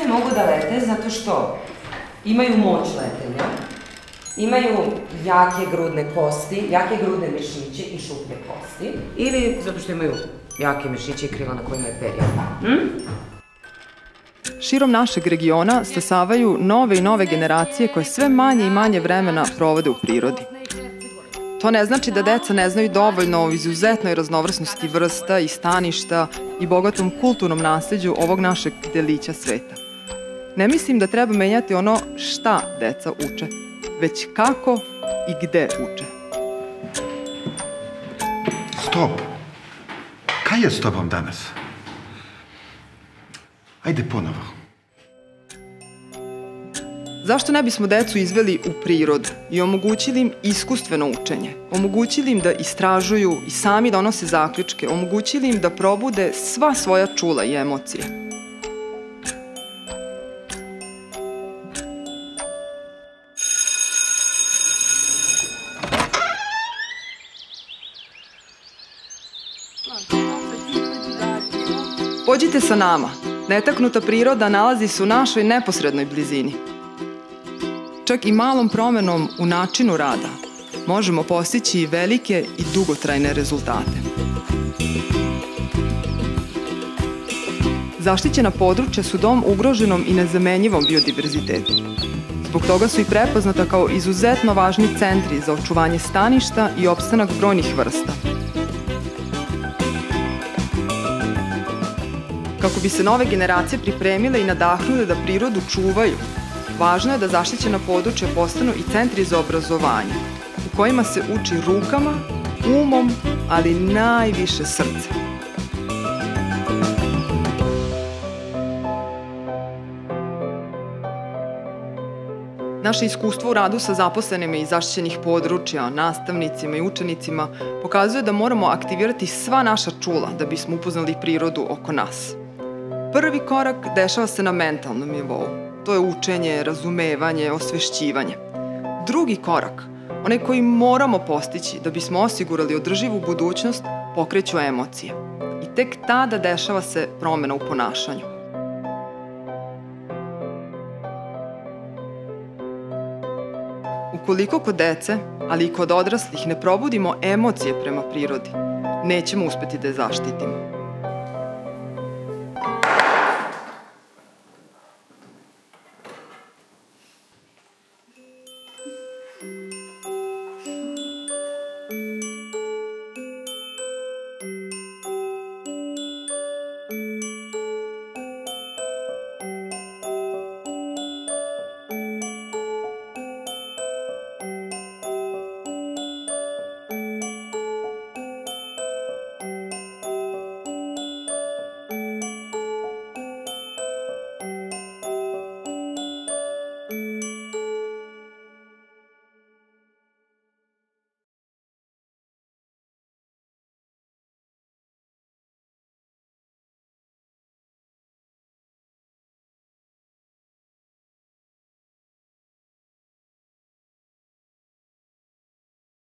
ptice mogu da lete zato što imaju moć letenja, imaju jake grudne kosti, jake grudne mišiće i šuplje kosti, ili zato što imaju jake mišiće i krila na kojima je perje. Širom našeg regiona stasavaju nove i nove generacije koje sve manje i manje vremena provode u prirodi. To ne znači da deca ne znaju dovoljno o izuzetnoj raznovrsnosti vrsta i staništa i bogatom kulturnom nasleđu ovog našeg delića sveta. Ne mislim da treba menjati ono šta deca uče, već kako i gde uče. Stop! Kaj je s tobom danas? Ajde ponovo. Zašto ne bismo decu izveli u prirodu i omogućili im iskustveno učenje? Omogućili im da istražuju i sami donose zaključke, omogućili im da probude sva svoja čula i emocije. Pođite sa nama. Netaknuta priroda nalazi se u našoj neposrednoj blizini. Čak i malom promenom u načinu rada možemo postići velike i dugotrajne rezultate. Zaštićena područja su dom ugroženom i nezamenjivom biodiverzitetu. Zbog toga su i prepoznata kao izuzetno važni centri za očuvanje staništa i opstanak brojnih vrsta. Kako bi se nove generacije pripremile i nadahnule da prirodu čuvaju, važno je da zaštićena područja postanu i centri za obrazovanje, u kojima se uči rukama, umom, ali najviše srcem. Naše iskustvo u radu sa zaposlenima iz zaštićenih područja, nastavnicima i učenicima pokazuje da moramo aktivirati sva naša čula da bismo upoznali prirodu oko nas. Prvi korak dešava se na mentalnom nivou. To je učenje, razumevanje, osvešćivanje. Drugi korak, onaj koji moramo postići da bismo osigurali održivu budućnost, pokreću emocije. I tek tada dešava se promena u ponašanju. Ukoliko kod dece, ali i kod odraslih ne probudimo emocije prema prirodi, nećemo uspeti da je zaštitimo.